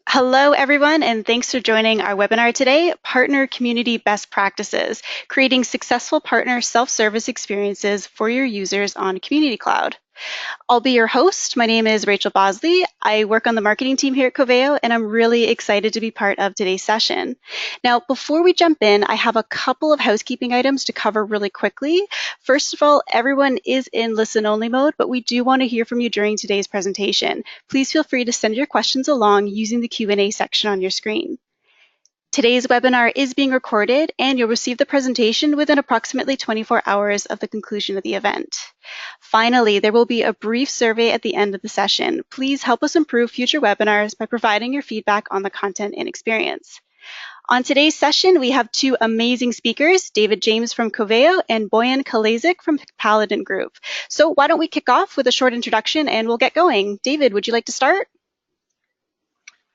Hello, everyone, and thanks for joining our webinar today, Partner Community Best Practices, Creating Successful Partner Self-Service Experiences for Your Users on Community Cloud. I'll be your host. My name is Rachel Bosley. I work on the marketing team here at Coveo, and I'm really excited to be part of today's session. Now, before we jump in, I have a couple of housekeeping items to cover really quickly. First of all, everyone is in listen-only mode, but we do want to hear from you during today's presentation. Please feel free to send your questions along using the Q&A section on your screen. Today's webinar is being recorded, and you'll receive the presentation within approximately 24 hours of the conclusion of the event. Finally, there will be a brief survey at the end of the session. Please help us improve future webinars by providing your feedback on the content and experience. On today's session, we have two amazing speakers, David James from Coveo and Boyan Kalazic from Paladin Group. So why don't we kick off with a short introduction and we'll get going. David, would you like to start?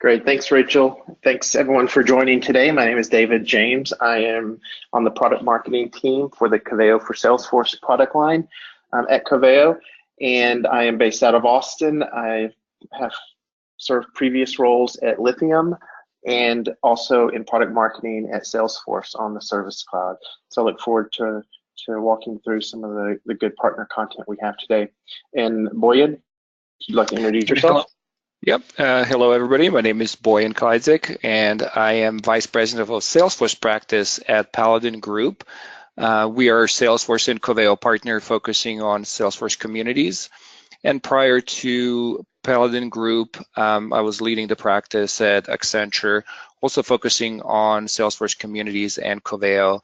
Great, thanks Rachel. Thanks everyone for joining today. My name is David James. I am on the product marketing team for the Coveo for Salesforce product line at Coveo, and I am based out of Austin. I have served previous roles at Lithium and also in product marketing at Salesforce on the Service Cloud. So I look forward to walking through some of the good partner content we have today. And Boyan, would you like to introduce yourself? Yep. Hello, everybody. My name is Boyan Kalazic, and I am Vice President of Salesforce Practice at Paladin Group. We are Salesforce and Coveo partner focusing on Salesforce communities. And prior to Paladin Group, I was leading the practice at Accenture, also focusing on Salesforce communities and Coveo.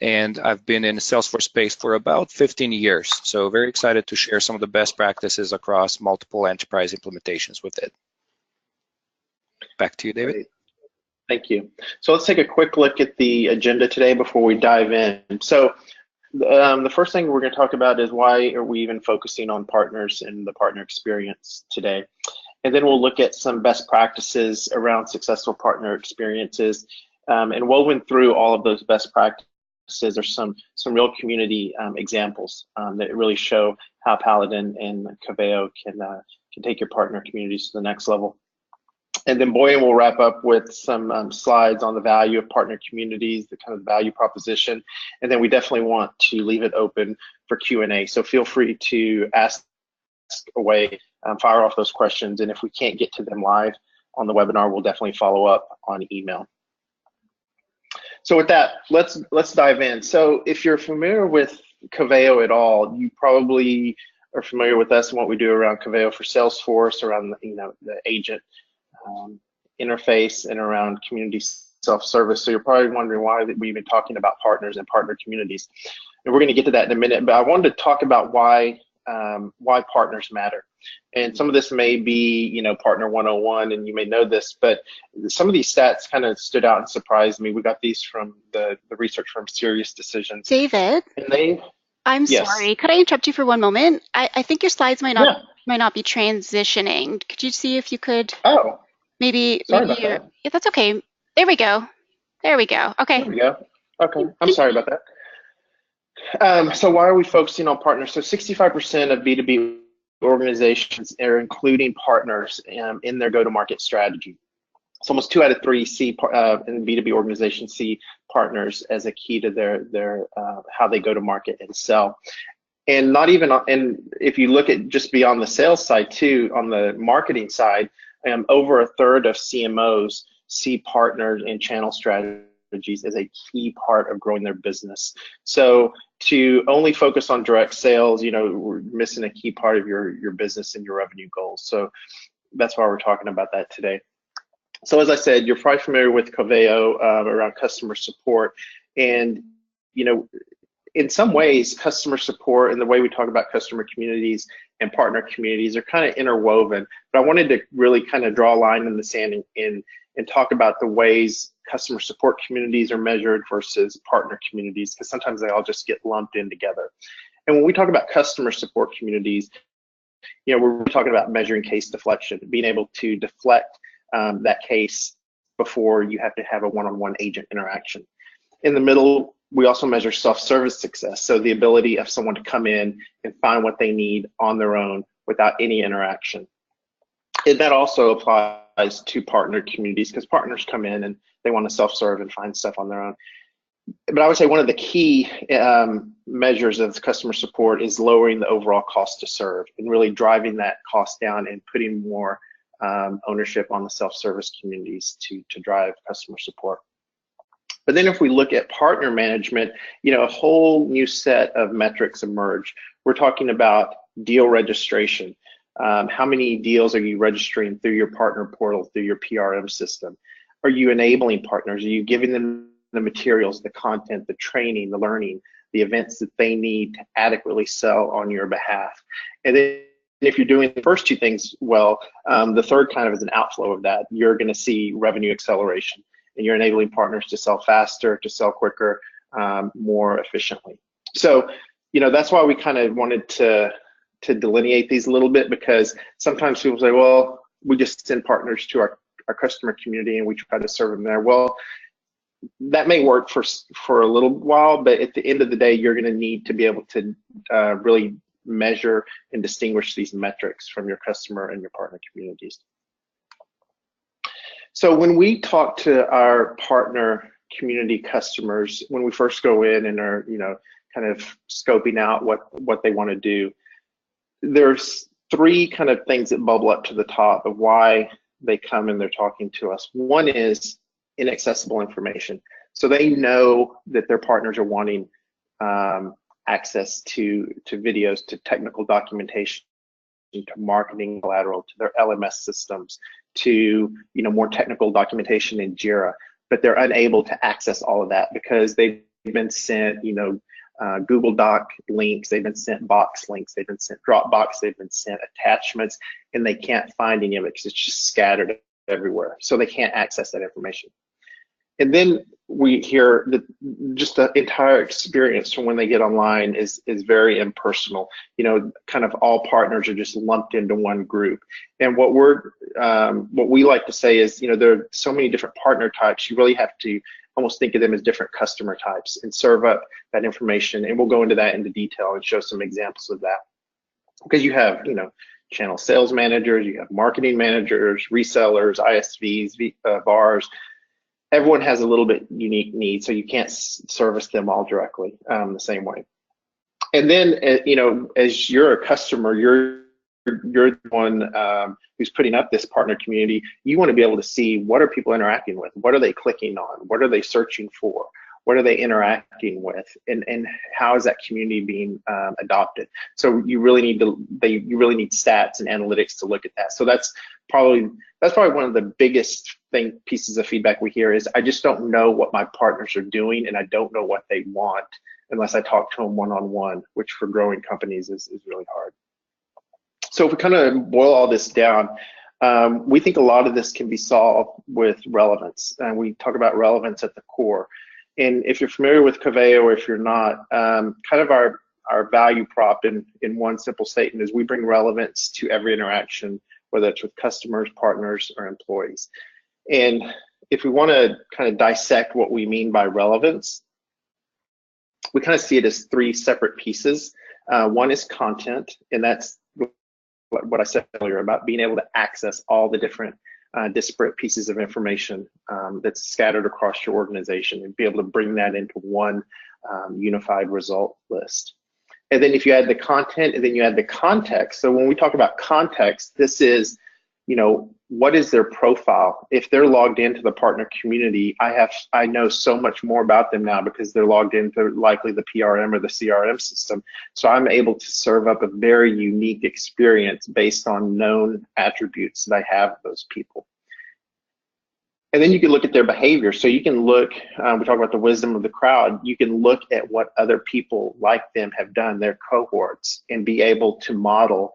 And I've been in the Salesforce space for about 15 years. So very excited to share some of the best practices across multiple enterprise implementations with it. Back to you, David. Great. Thank you. So let's take a quick look at the agenda today before we dive in. So the first thing we're going to talk about is why are we even focusing on partners and the partner experience today. And then we'll look at some best practices around successful partner experiences. And woven through all of those best practices are some real community examples that really show how Paladin and Coveo can take your partner communities to the next level. And then Boyan will wrap up with some slides on the value of partner communities, the kind of value proposition, and then we definitely want to leave it open for Q&A. So feel free to ask away, fire off those questions, and if we can't get to them live on the webinar, we'll definitely follow up on email. So with that, let's dive in. So if you're familiar with Coveo at all, you probably are familiar with us and what we do around Coveo for Salesforce, around the agent interface and around community self-service. So you're probably wondering why we've been talking about partners and partner communities. And we're going to get to that in a minute, but I wanted to talk about why partners matter. And some of this may be, Partner 101, and you may know this, but some of these stats kind of stood out and surprised me. We got these from the research from Serious Decisions. David, and I'm yes. sorry. Could I interrupt you for one moment? I think your slides might not be transitioning. Could you see if you could? Oh, maybe about that. Yeah, that's okay. There we go. Okay. There we go. Okay, I'm sorry about that. So why are we focusing on partners? So 65% of B2B organizations are including partners in their go-to-market strategy. So almost 2 out of 3 in B2B organizations see partners as a key to their how they go to market and sell. And not even, and if you look at just beyond the sales side too, on the marketing side, over 1/3 of CMOs see partners and channel strategies as a key part of growing their business. So to only focus on direct sales, we're missing a key part of your business and your revenue goals. So that's why we're talking about that today. So as I said, you're probably familiar with Coveo around customer support. And, in some ways, customer support and the way we talk about customer communities and partner communities are kind of interwoven. But I wanted to really kind of draw a line in the sand and talk about the ways customer support communities are measured versus partner communities, because sometimes they all just get lumped in together. And when we talk about customer support communities, we're talking about measuring case deflection, being able to deflect that case before you have to have a one-on-one agent interaction. In the middle, we also measure self-service success, so the ability of someone to come in and find what they need on their own without any interaction. And that also applies to partner communities because partners come in and they want to self-serve and find stuff on their own. But I would say one of the key measures of customer support is lowering the overall cost to serve and really driving that cost down and putting more ownership on the self-service communities to drive customer support. But then if we look at partner management, a whole new set of metrics emerge. We're talking about deal registration. How many deals are you registering through your partner portal, through your PRM system? Are you enabling partners? Are you giving them the materials, the content, the training, the learning, the events that they need to adequately sell on your behalf? And then if you're doing the first two things well, the third kind of is an outflow of that. You're going to see revenue acceleration, and you're enabling partners to sell faster, to sell quicker, more efficiently. So, that's why we kind of wanted to delineate these a little bit, because sometimes people say, well, we just send partners to our customer community and we try to serve them there. Well, that may work for a little while, but at the end of the day, you're going to need to be able to really measure and distinguish these metrics from your customer and your partner communities. So when we talk to our partner community customers, when we first go in and are, kind of scoping out what they want to do, there's three kind of things that bubble up to the top of why they come and they're talking to us. One is inaccessible information. So they know that their partners are wanting access to videos, to technical documentation, to marketing collateral, to their LMS systems, to more technical documentation in Jira, but they're unable to access all of that because they've been sent Google Doc links, they've been sent Box links, they've been sent Dropbox, they've been sent attachments, and they can't find any of it because it's just scattered everywhere. So they can't access that information. And then we hear that just the entire experience from when they get online is very impersonal. Kind of all partners are just lumped into one group. And what we like to say is, there are so many different partner types. You really have to almost think of them as different customer types and serve up that information. And we'll go into that into detail and show some examples of that. Because you have, channel sales managers, you have marketing managers, resellers, ISVs, VARs. Everyone has a little bit unique needs, so you can't service them all directly the same way. And then, as you're a customer, you're the one who's putting up this partner community. You want to be able to see, what are people interacting with? What are they clicking on? What are they searching for? What are they interacting with? And how is that community being adopted? So you really need stats and analytics to look at that. So that's probably one of the biggest pieces of feedback we hear is, I just don't know what my partners are doing, and I don't know what they want unless I talk to them one-on-one, which for growing companies is really hard. So if we kind of boil all this down, we think a lot of this can be solved with relevance. And we talk about relevance at the core. And if you're familiar with Coveo, or if you're not, kind of our value prop in one simple statement is, we bring relevance to every interaction, whether it's with customers, partners, or employees. And if we want to kind of dissect what we mean by relevance, we kind of see it as three separate pieces. One is content, and that's what I said earlier about being able to access all the different disparate pieces of information that's scattered across your organization, and be able to bring that into one unified result list. And then if you add the content, and then you add the context. So when we talk about context, this is, what is their profile? If they're logged into the partner community, I know so much more about them now because they're logged into likely the PRM or the CRM system. So I'm able to serve up a very unique experience based on known attributes that I have of those people. And then you can look at their behavior. So you can look, we talk about the wisdom of the crowd, you can look at what other people like them have done, their cohorts, and be able to model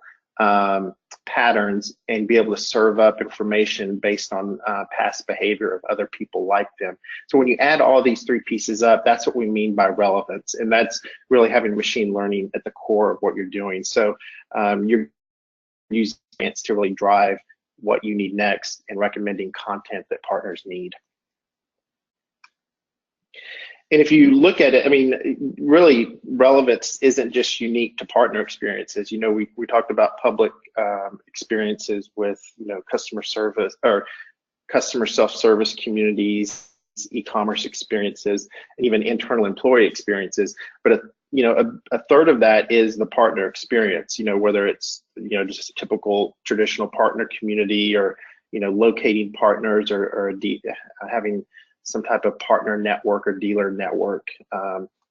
patterns and be able to serve up information based on past behavior of other people like them. So when you add all these three pieces up, that's what we mean by relevance. And that's really having machine learning at the core of what you're doing. So you're using it to really drive what you need next and recommending content that partners need. And if you look at it, I mean, really relevance isn't just unique to partner experiences. You know, we talked about public experiences with, you know, customer service or customer self-service communities, e-commerce experiences, and even internal employee experiences. But you know, a third of that is the partner experience. You know, whether it's, you know, just a typical traditional partner community, or, you know, locating partners, or having some type of partner network or dealer network.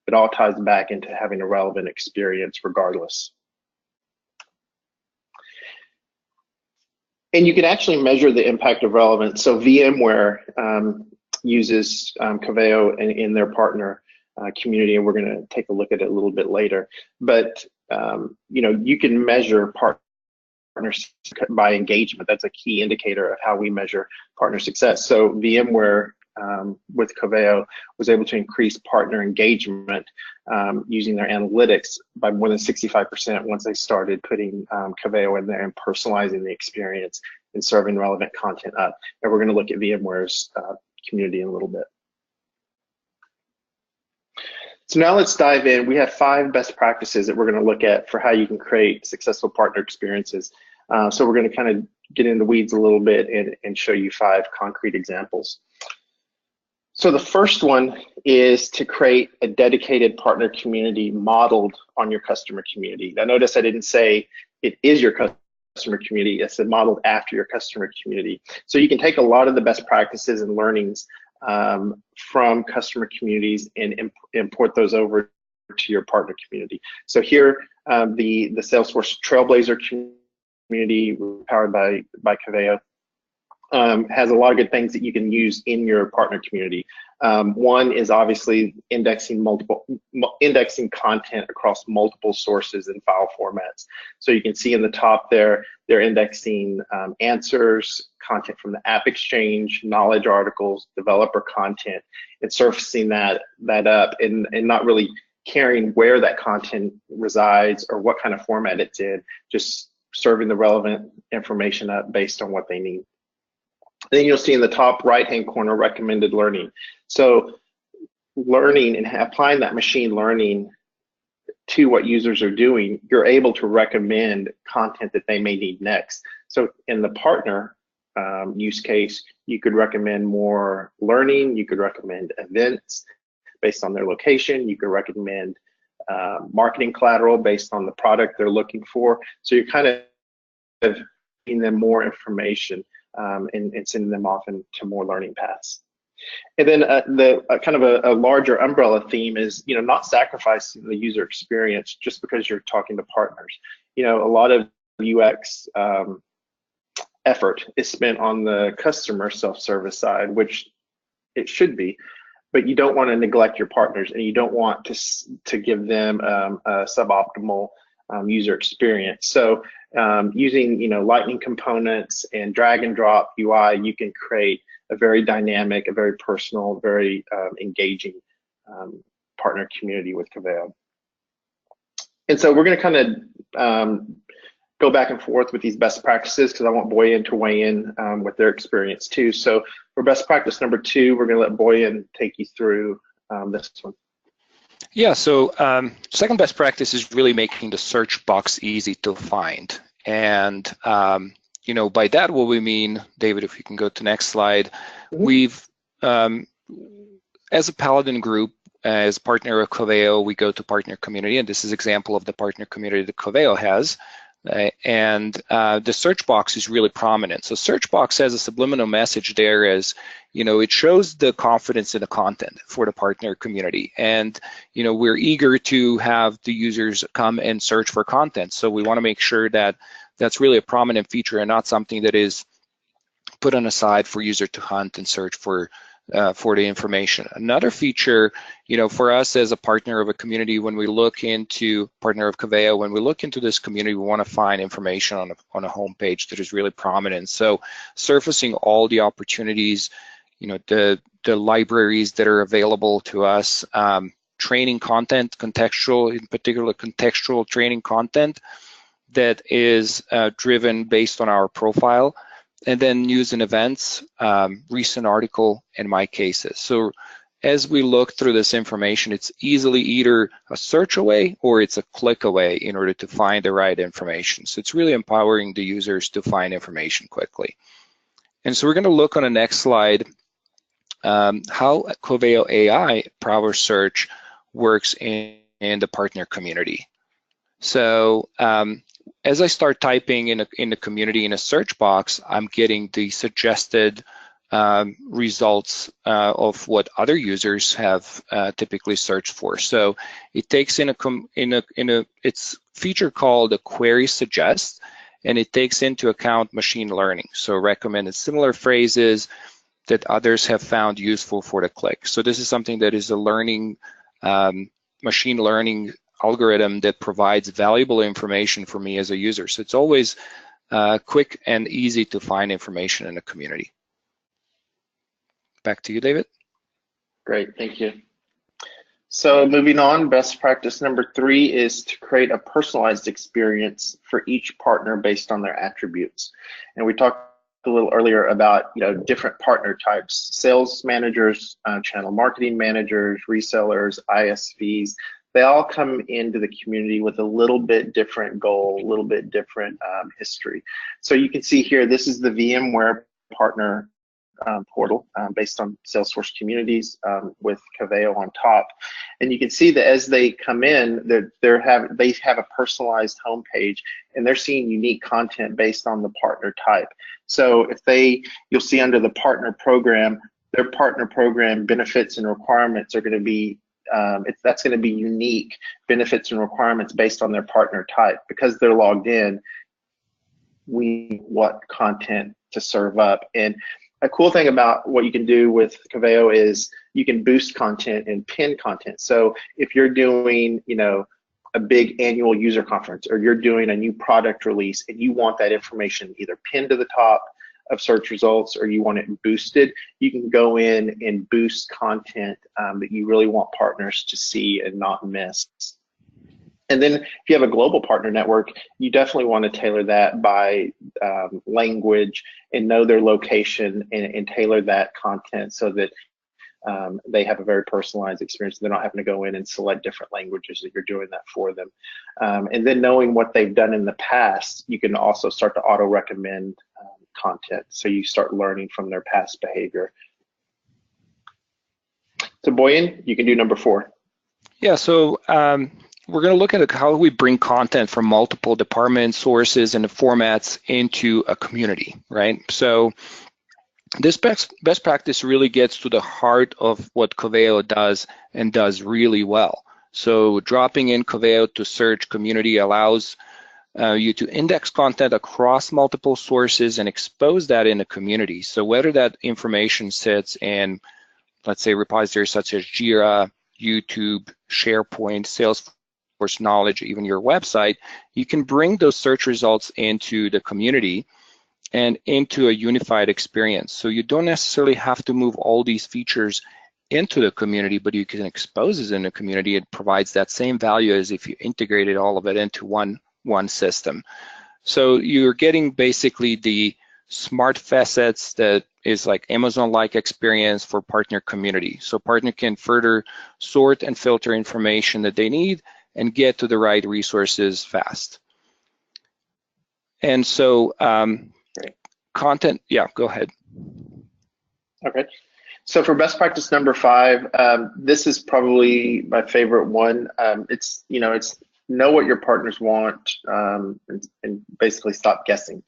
It all ties back into having a relevant experience regardless. And you can actually measure the impact of relevance. So VMware uses Coveo in their partner community, and we're going to take a look at it a little bit later. But you know, you can measure partners by engagement. That's a key indicator of how we measure partner success. So VMware with Coveo was able to increase partner engagement using their analytics by more than 65% once they started putting Coveo in there and personalizing the experience and serving relevant content up. And we're going to look at VMware's community in a little bit. So now let's dive in. We have 5 best practices that we're going to look at for how you can create successful partner experiences. So we're going to kind of get into the weeds a little bit and show you 5 concrete examples. So the first one is to create a dedicated partner community modeled on your customer community. Now notice I didn't say it is your customer community, I said modeled after your customer community. So you can take a lot of the best practices and learnings from customer communities and import those over to your partner community. So here, the Salesforce Trailblazer community powered by Coveo has a lot of good things that you can use in your partner community. One is obviously indexing content across multiple sources and file formats. So you can see in the top there, they're indexing answers, content from the App Exchange, knowledge articles, developer content, and surfacing that up and not really caring where that content resides or what kind of format it's in, just serving the relevant information up based on what they need. Then you'll see in the top right-hand corner, recommended learning. So learning and applying that machine learning to what users are doing, you're able to recommend content that they may need next. So in the partner use case, you could recommend more learning, you could recommend events based on their location, you could recommend marketing collateral based on the product they're looking for. So you're kind of giving them more information and sending them off into more learning paths. And then kind of a larger umbrella theme is, you know, not sacrificing the user experience just because you're talking to partners. You know, a lot of UX effort is spent on the customer self-service side, which it should be, but you don't want to neglect your partners, and you don't want to give them a suboptimal user experience. So using, you know, Lightning components and drag and drop UI, you can create a very dynamic, a very personal, very engaging partner community with Coveo. And so we're going to kind of go back and forth with these best practices because I want Boyan to weigh in with their experience too. So for best practice number 2, we're going to let Boyan take you through this one. Yeah, so second best practice is really making the search box easy to find. And you know, by that, what we mean, David, if you can go to next slide, we've, as a Paladin Group, as partner of Coveo, we go to partner community, and this is an example of the partner community that Coveo has. And the search box is really prominent. So search box has a subliminal message there as, you know, it shows the confidence in the content for the partner community. And, you know, we're eager to have the users come and search for content. So we want to make sure that that's really a prominent feature and not something that is put on the side for user to hunt and search for the information. Another feature, you know, for us as a partner of a community, when we look into partner of Coveo, when we look into this community, we want to find information on a homepage that is really prominent. So surfacing all the opportunities, you know, the libraries that are available to us, training content, contextual, in particular contextual training content that is driven based on our profile. And then news and events, recent article, and my cases. So as we look through this information, it's easily either a search away or it's a click away in order to find the right information. So it's really empowering the users to find information quickly. And so we're going to look on the next slide how Coveo AI Power Search works in the partner community. So as I start typing in the community in a search box, I'm getting the suggested results of what other users have typically searched for. So it takes it's feature called a query suggest, and it takes into account machine learning. So recommended similar phrases that others have found useful for the click. So this is something that is a learning, machine learning algorithm that provides valuable information for me as a user. So it's always quick and easy to find information in a community. Back to you, David. Great, thank you. So moving on, best practice number 3 is to create a personalized experience for each partner based on their attributes. And we talked a little earlier about different partner types: sales managers, channel marketing managers, resellers, ISVs. They all come into the community with a little bit different goal, a little bit different history. So you can see here, this is the VMware partner portal based on Salesforce communities with Coveo on top. And you can see that as they come in, they have a personalized homepage, and they're seeing unique content based on the partner type. So you'll see under the partner program, their partner program benefits and requirements are going to be that's going to be unique benefits and requirements based on their partner type. Because they're logged in, we what content to serve up. And a cool thing about what you can do with Coveo is you can boost content and pin content. So if you're doing, a big annual user conference, or you're doing a new product release and you want that information either pinned to the top of search results or you want it boosted, you can go in and boost content that you really want partners to see and not miss. And then if you have a global partner network, you definitely want to tailor that by language and know their location and tailor that content so that they have a very personalized experience. They're not having to go in and select different languages, that you're doing that for them. And then knowing what they've done in the past, you can also start to auto recommend content. So you start learning from their past behavior. So Boyan, you can do number 4. Yeah, so we're going to look at how we bring content from multiple departments, sources, and formats into a community, right? So this best practice really gets to the heart of what Coveo does and does really well. So dropping in Coveo to search community allows you to index content across multiple sources and expose that in a community. So whether that information sits in, let's say, repositories such as Jira, YouTube, SharePoint, Salesforce Knowledge, even your website, you can bring those search results into the community and into a unified experience. So you don't necessarily have to move all these features into the community, but you can expose it in the community. It provides that same value as if you integrated all of it into one system. So you're getting basically the smart facets that is like Amazon-like experience for partner community. So partner can further sort and filter information that they need and get to the right resources fast. And so content, yeah, go ahead. Okay. So for best practice number 5, this is probably my favorite one. It's know what your partners want and basically stop guessing.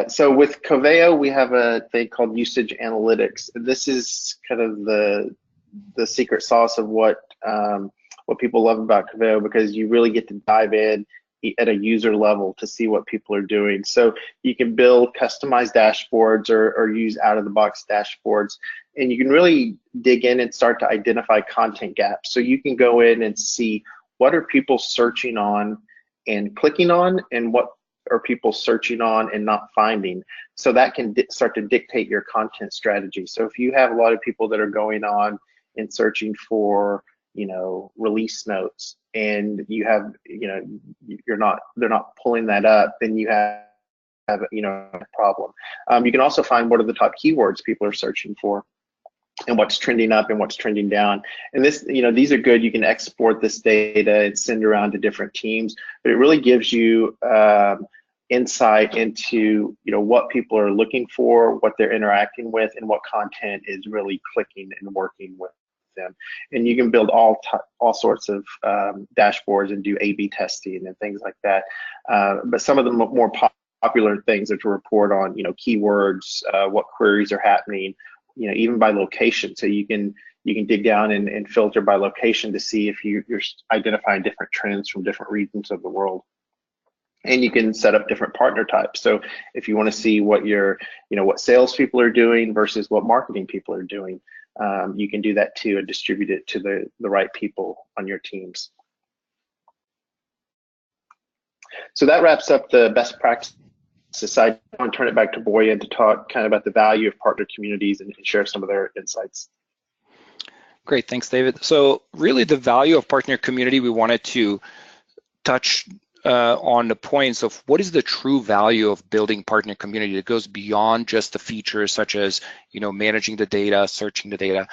So with Coveo, we have a thing called usage analytics. This is kind of the secret sauce of what people love about Coveo, because you really get to dive in at a user level to see what people are doing. So you can build customized dashboards or use out-of-the-box dashboards, and you can really dig in and start to identify content gaps. So you can go in and see what are people searching on and clicking on, and what are people searching on and not finding. So that can start to dictate your content strategy. So if you have a lot of people that are going on and searching for release notes, and you have they're not pulling that up, then you have a problem. You can also find what are the top keywords people are searching for. and what's trending up and what's trending down. And this, these are good. You can export this data and send around to different teams, but it really gives you insight into, what people are looking for, what they're interacting with, and what content is really clicking and working with them. And you can build all sorts of dashboards and do A/B testing and things like that. But some of the more popular things are to report on, keywords, what queries are happening, even by location. So you can dig down and filter by location to see if you're identifying different trends from different regions of the world. And you can set up different partner types. So if you want to see what what salespeople are doing versus what marketing people are doing, you can do that too and distribute it to the right people on your teams. So that wraps up the best practices. I want to turn it back to Boyan to talk kind of about the value of partner communities and share some of their insights. Great, thanks, David. So really the value of partner community, we wanted to touch on the points of what is the true value of building partner community that goes beyond just the features such as, managing the data, searching the data.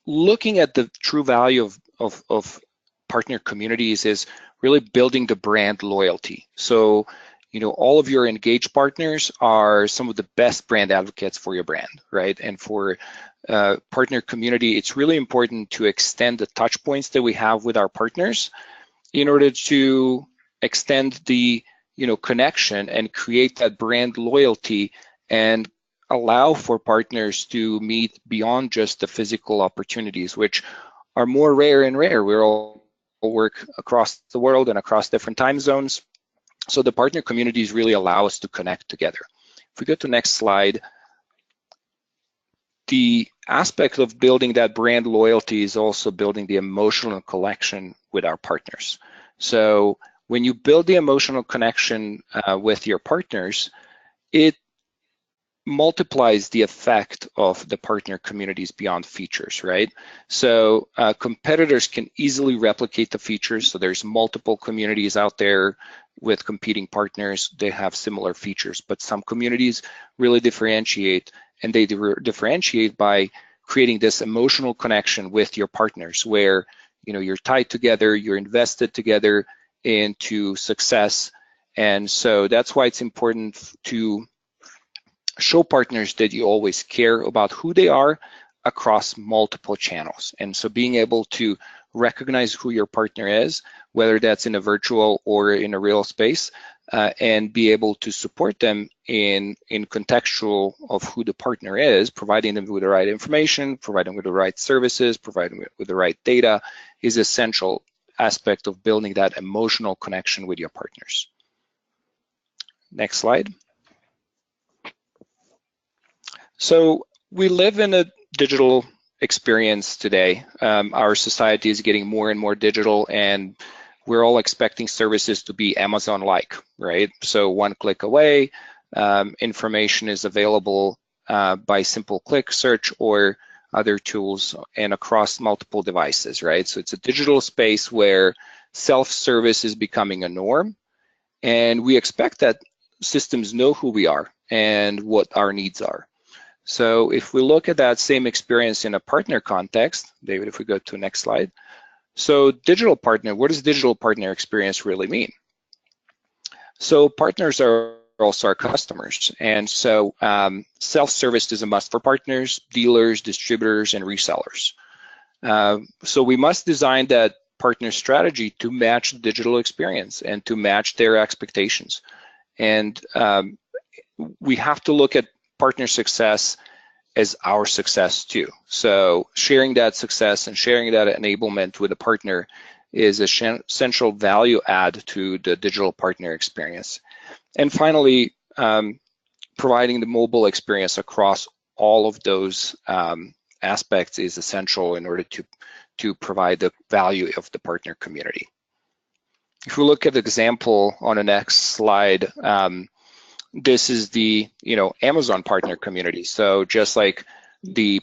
Looking at the true value of partner communities is really building the brand loyalty. So, all of your engaged partners are some of the best brand advocates for your brand, right? And for partner community, it's really important to extend the touch points that we have with our partners in order to extend the connection and create that brand loyalty and allow for partners to meet beyond just the physical opportunities, which are more rare and rare. We all work across the world and across different time zones. So the partner communities really allow us to connect together. If we go to the next slide, the aspect of building that brand loyalty is also building the emotional connection with our partners. So when you build the emotional connection with your partners, it multiplies the effect of the partner communities beyond features, right? So competitors can easily replicate the features. So there's multiple communities out there with competing partners. They have similar features, but some communities really differentiate, and they differentiate by creating this emotional connection with your partners where you're tied together, you're invested together into success. And so that's why it's important to show partners that you always care about who they are across multiple channels. And so being able to recognize who your partner is, whether that's in a virtual or in a real space, and be able to support them in contextual of who the partner is, providing them with the right information, providing them with the right services, providing them with the right data is essential aspect of building that emotional connection with your partners. Next slide. So we live in a digital experience today. Our society is getting more and more digital, and we're all expecting services to be Amazon-like, right? So one click away, information is available by simple click search or other tools and across multiple devices, right? So it's a digital space where self-service is becoming a norm, and we expect that systems know who we are and what our needs are. So if we look at that same experience in a partner context, David, if we go to the next slide. So digital partner, what does digital partner experience really mean? So partners are also our customers. And so self-service is a must for partners, dealers, distributors, and resellers. So we must design that partner strategy to match the digital experience and to match their expectations. And we have to look at partner success as our success too. So sharing that success and sharing that enablement with a partner is an essential value add to the digital partner experience. And finally, providing the mobile experience across all of those aspects is essential in order to provide the value of the partner community. If we look at the example on the next slide, this is the Amazon partner community. So just like the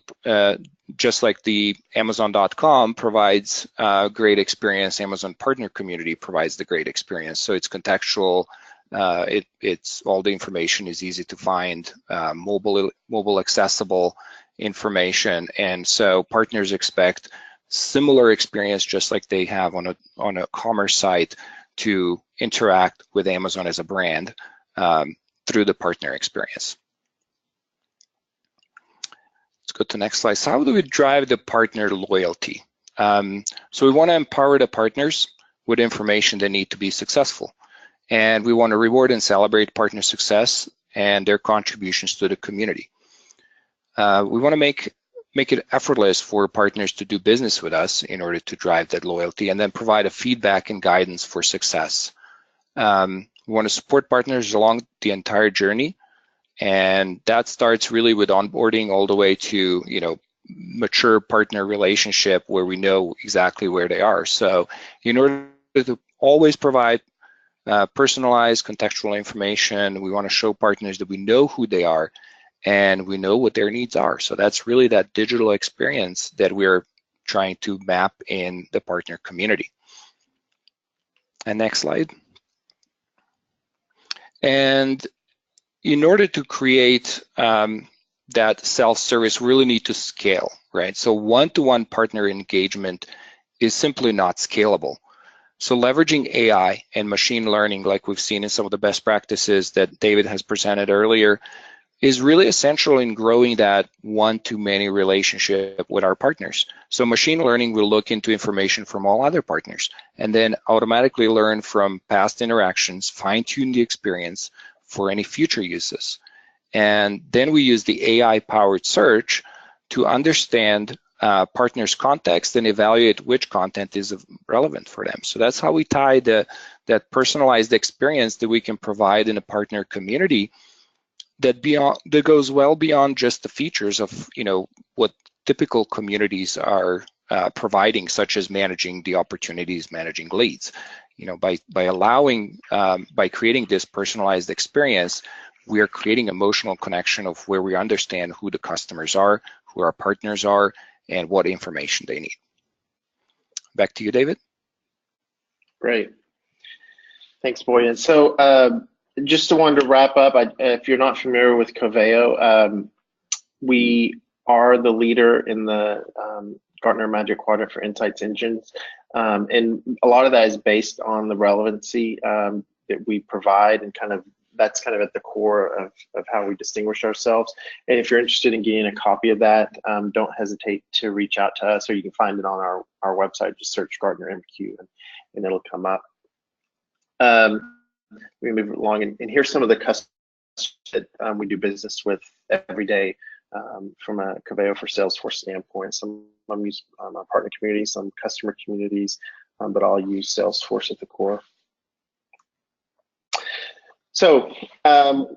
Amazon.com provides a great experience, Amazon partner community provides the great experience. So it's contextual. It's all the information is easy to find, mobile accessible, information. And so partners expect similar experience, just like they have on a commerce site, to interact with Amazon as a brand through the partner experience. Let's go to the next slide. So how do we drive the partner loyalty? So we want to empower the partners with information they need to be successful. And we want to reward and celebrate partner success and their contributions to the community. We want to make it effortless for partners to do business with us in order to drive that loyalty, and then provide a feedback and guidance for success. We want to support partners along the entire journey, and that starts really with onboarding all the way to, you know, mature partner relationship where we know exactly where they are. So in order to always provide personalized contextual information, we want to show partners that we know who they are and we know what their needs are. So that's really that digital experience that we're trying to map in the partner community. And next slide. And in order to create that self-service, we really need to scale, right? So one-to-one partner engagement is simply not scalable. So leveraging AI and machine learning, like we've seen in some of the best practices that David has presented earlier, is really essential in growing that one-to-many relationship with our partners. So machine learning will look into information from all other partners and then automatically learn from past interactions, fine-tune the experience for any future uses. And then we use the AI-powered search to understand partners' context and evaluate which content is relevant for them. So that's how we tie that personalized experience that we can provide in a partner community that goes well beyond just the features of, you know, what typical communities are providing, such as managing the opportunities, managing leads. You know, by creating this personalized experience, we are creating emotional connection of where we understand who the customers are, who our partners are, and what information they need. Back to you, David. Great. Thanks, Boyan. So just wanted to wrap up, if you're not familiar with Coveo, we are the leader in the Gartner Magic Quadrant for Insights Engines. And a lot of that is based on the relevancy that we provide, and that's kind of at the core of how we distinguish ourselves. And if you're interested in getting a copy of that, don't hesitate to reach out to us, or you can find it on our website. Just search Gartner MQ and it'll come up. We move along, and here's some of the customers that we do business with every day from a Coveo for Salesforce standpoint. Some use our partner communities, some customer communities, but I'll use Salesforce at the core. So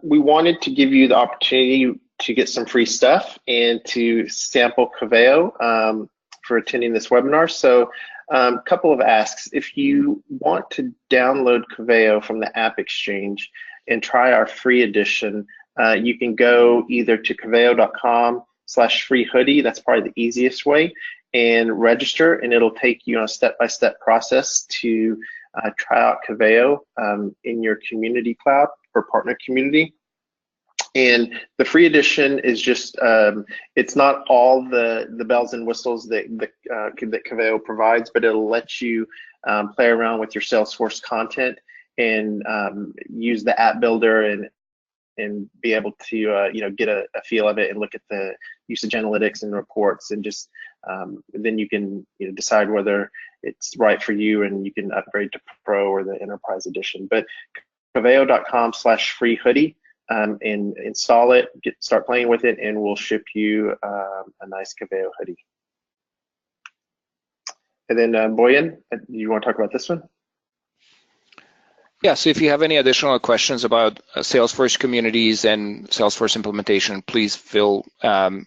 we wanted to give you the opportunity to get some free stuff and to sample Coveo for attending this webinar. So a couple of asks. If you want to download Coveo from the App Exchange and try our free edition, you can go either to coveo.com/free hoodie. That's probably the easiest way, and register, and it'll take you on a step-by-step process to try out Coveo in your community cloud or partner community. And the free edition is just, it's not all the bells and whistles that Coveo provides, but it'll let you play around with your Salesforce content and use the app builder and be able to you know, get a feel of it and look at the usage analytics and reports, and just then you can, you know, decide whether it's right for you, and you can upgrade to Pro or the Enterprise Edition. But coveo.com/free hoodie, and install it, start playing with it, and we'll ship you a nice Coveo hoodie. And then Boyan, do you want to talk about this one? Yeah, so if you have any additional questions about Salesforce communities and Salesforce implementation, please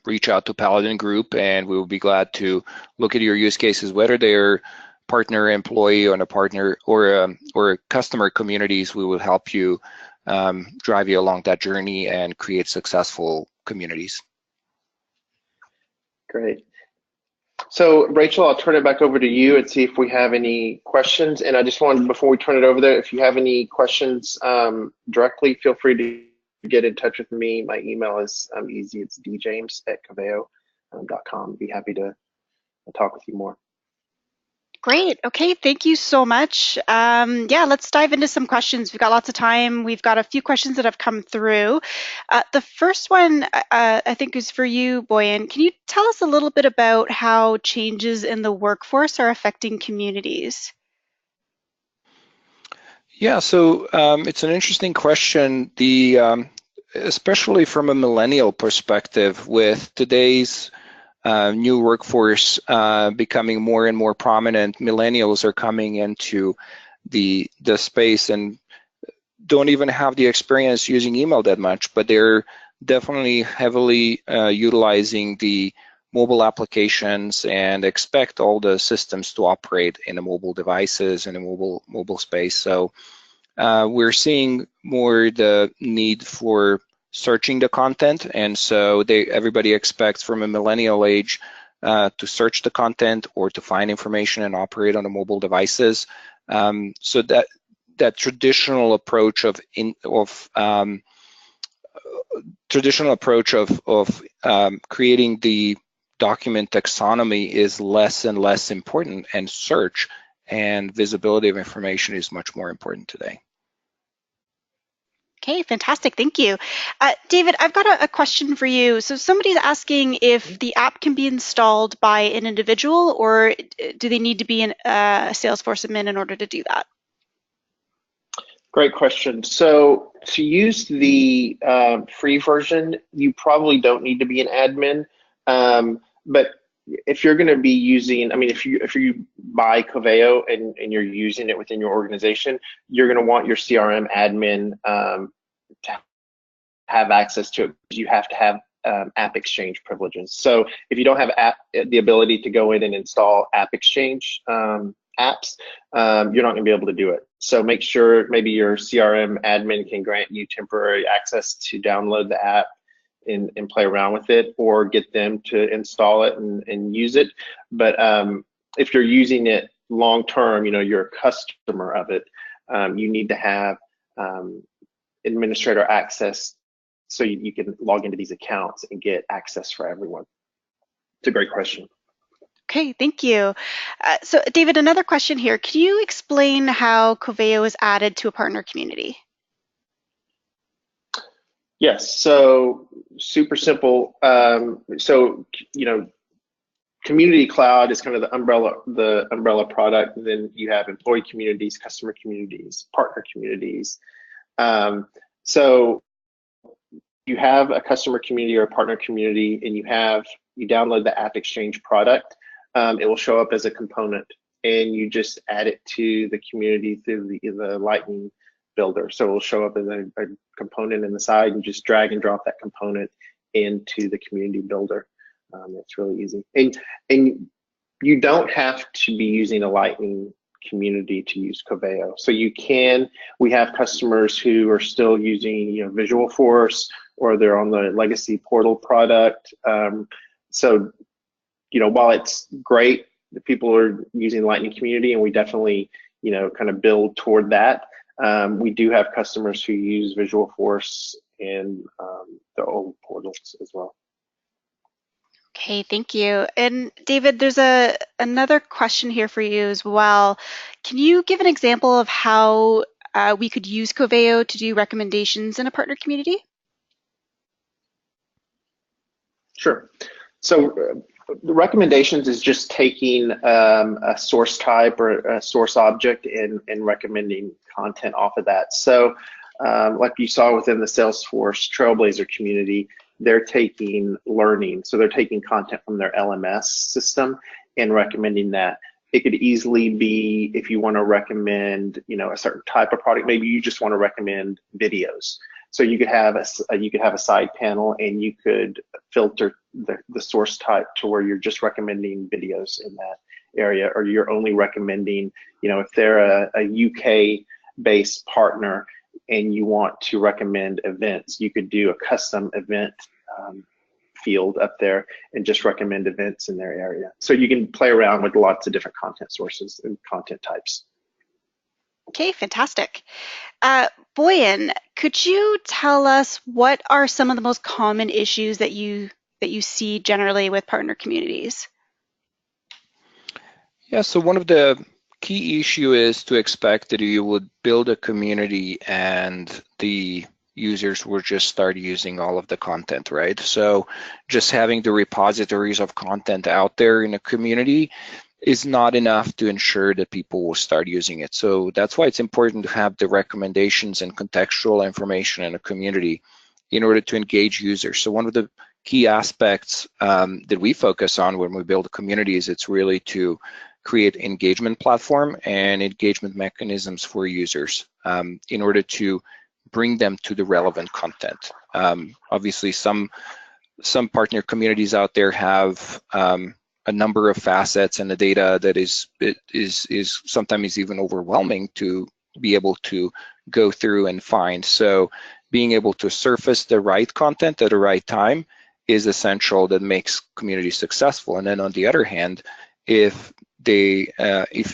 reach out to Paladin Group, and we will be glad to look at your use cases, whether they're partner, employee, or a partner or customer communities. We will help you drive you along that journey and create successful communities. Great. So Rachel, I'll turn it back over to you and see if we have any questions. And I just wanted, before we turn it over there, if you have any questions directly, feel free to get in touch with me. My email is easy. It's djames@coveo.com. Be happy to talk with you more. Great. Okay, thank you so much. Yeah, let's dive into some questions. We've got lots of time. We've got a few questions that have come through. The first one, I think, is for you, Boyan. Can you tell us a little bit about how changes in the workforce are affecting communities? Yeah, so it's an interesting question. Especially from a millennial perspective, with today's new workforce becoming more and more prominent, millennials are coming into the space and don't even have the experience using email that much, but they're definitely heavily utilizing the mobile applications and expect all the systems to operate in the mobile devices in a mobile space. So we're seeing more the need for searching the content, and so everybody expects from a millennial age to search the content or to find information and operate on the mobile devices. So that traditional approach of creating the document taxonomy is less and less important, and search and visibility of information is much more important today. Okay, fantastic. Thank you. David, I've got a question for you. So somebody's asking if the app can be installed by an individual, or do they need to be a Salesforce admin in order to do that? Great question. So to use the free version, you probably don't need to be an admin. But if you're going to be using, I mean, if you buy Coveo and you're using it within your organization, you're going to want your CRM admin to have access to it. You have to have App Exchange privileges. So if you don't have the ability to go in and install App Exchange apps, you're not going to be able to do it. So make sure maybe your CRM admin can grant you temporary access to download the app and play around with it, or get them to install it and use it. But if you're using it long term, you're a customer of it, you need to have administrator access so you can log into these accounts and get access for everyone. It's a great question. Okay, thank you. So David, another question here. Can you explain how Coveo is added to a partner community? Yes, so super simple. Community Cloud is kind of the umbrella product. And then you have employee communities, customer communities, partner communities. So you have a customer community or a partner community, and you download the App Exchange product. It will show up as a component, and you just add it to the community through the Lightning builder. So it will show up as a component in the side, and just drag and drop that component into the community builder. It's really easy, and you don't have to be using a Lightning community to use Coveo. So we have customers who are still using Visualforce, or they're on the legacy portal product. So while it's great that people are using Lightning community, and we definitely kind of build toward that, we do have customers who use Visualforce and the old portals as well. Okay, thank you. And David, there's another question here for you as well. Can you give an example of how we could use Coveo to do recommendations in a partner community? Sure. So the recommendations is just taking a source type or a source object and recommending content off of that. So like you saw within the Salesforce Trailblazer community, they're taking learning. So they're taking content from their LMS system and recommending that. It could easily be, if you want to recommend, a certain type of product, maybe you just want to recommend videos. So you could have a side panel, and you could filter the source type to where you're just recommending videos in that area, or you're only recommending, if they're a UK based partner and you want to recommend events, you could do a custom event field up there and just recommend events in their area. So you can play around with lots of different content sources and content types. Okay, fantastic. Boyan, could you tell us what are some of the most common issues that you that you see generally with partner communities? Yeah, so one of the key issue is to expect that you would build a community and the users will just start using all of the content, right? So just having the repositories of content out there in a community is not enough to ensure that people will start using it. So that's why it's important to have the recommendations and contextual information in a community in order to engage users. So one of the key aspects that we focus on when we build communities, it's really to create engagement platform and engagement mechanisms for users in order to bring them to the relevant content. Obviously, some partner communities out there have a number of facets and the data that is sometimes even overwhelming to be able to go through and find. So being able to surface the right content at the right time is essential. That makes communities successful. And then on the other hand, if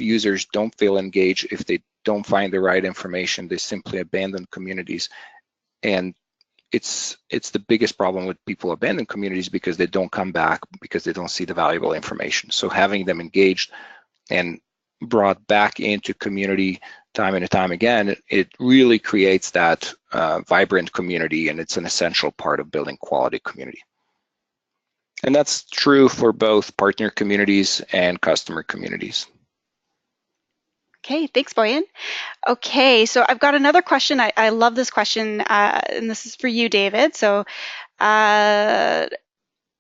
users don't feel engaged, if they don't find the right information, they simply abandon communities. And it's the biggest problem with people abandon communities because they don't come back because they don't see the valuable information. So having them engaged and brought back into community time and time again, it really creates that vibrant community, and it's an essential part of building quality community. And that's true for both partner communities and customer communities. Okay, thanks, Boyan. Okay, so I've got another question. I love this question, and this is for you, David. So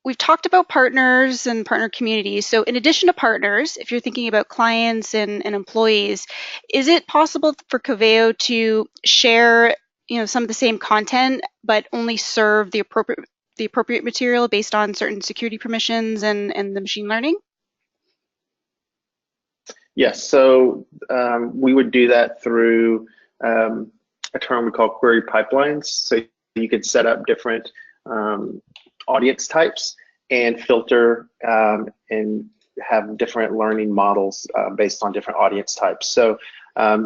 we've talked about partners and partner communities. So in addition to partners, if you're thinking about clients and employees, is it possible for Coveo to share, some of the same content, but only serve the appropriate material based on certain security permissions and the machine learning? Yes, so we would do that through a term we call query pipelines. So you could set up different audience types and filter and have different learning models based on different audience types. So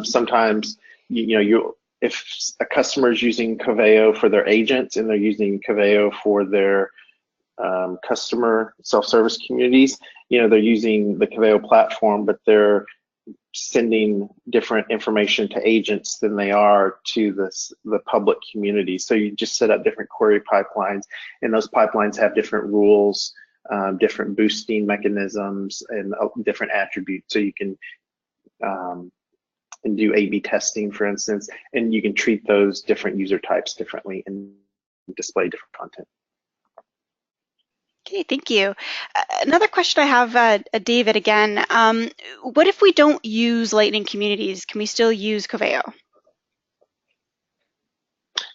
sometimes if a customer is using Coveo for their agents and they're using Coveo for their customer self-service communities, they're using the Coveo platform, but they're sending different information to agents than they are to the public community. So you just set up different query pipelines, and those pipelines have different rules, different boosting mechanisms, and different attributes. So you can and do A/B testing, for instance, and you can treat those different user types differently and display different content. Okay, thank you. Another question I have, David, again. What if we don't use Lightning Communities? Can we still use Coveo?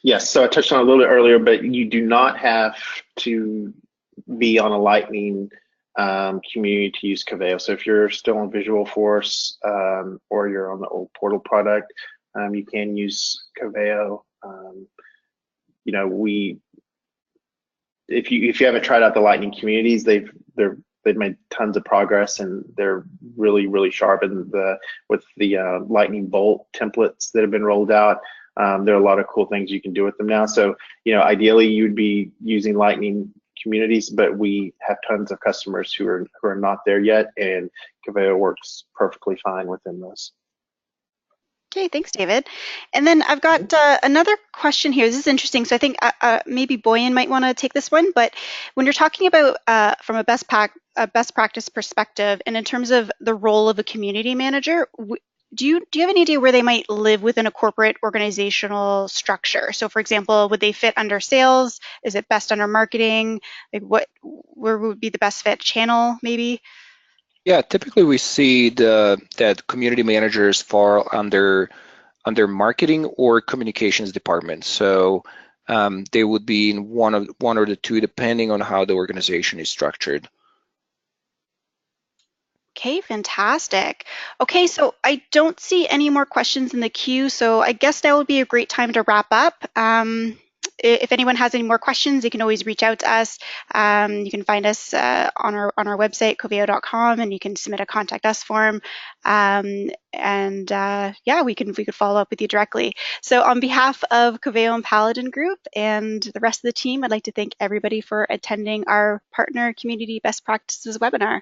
Yes, so I touched on it a little bit earlier, but you do not have to be on a Lightning community to use Coveo. So if you're still on Visualforce or you're on the old Portal product, you can use Coveo. If you haven't tried out the Lightning communities, they've made tons of progress, and they're really sharp. And with the Lightning Bolt templates that have been rolled out, there are a lot of cool things you can do with them now. So ideally you'd be using Lightning communities, but we have tons of customers who are not there yet, and Coveo works perfectly fine within those. Okay, thanks, David. And then I've got another question here. This is interesting. So I think maybe Boyan might want to take this one. But when you're talking about from a best practice perspective, and in terms of the role of a community manager, do you have any idea where they might live within a corporate organizational structure? So, for example, would they fit under sales? Is it best under marketing? Like where would be the best fit? Channel, maybe? Yeah, typically we see that community managers fall under marketing or communications departments. So they would be in one or the two, depending on how the organization is structured. Okay, fantastic. Okay, so I don't see any more questions in the queue, so I guess that would be a great time to wrap up. if anyone has any more questions, you can always reach out to us. You can find us on our website, coveo.com, and you can submit a contact us form. Yeah, we could follow up with you directly. So on behalf of Coveo and Paladin Group and the rest of the team, I'd like to thank everybody for attending our Partner Community Best Practices webinar.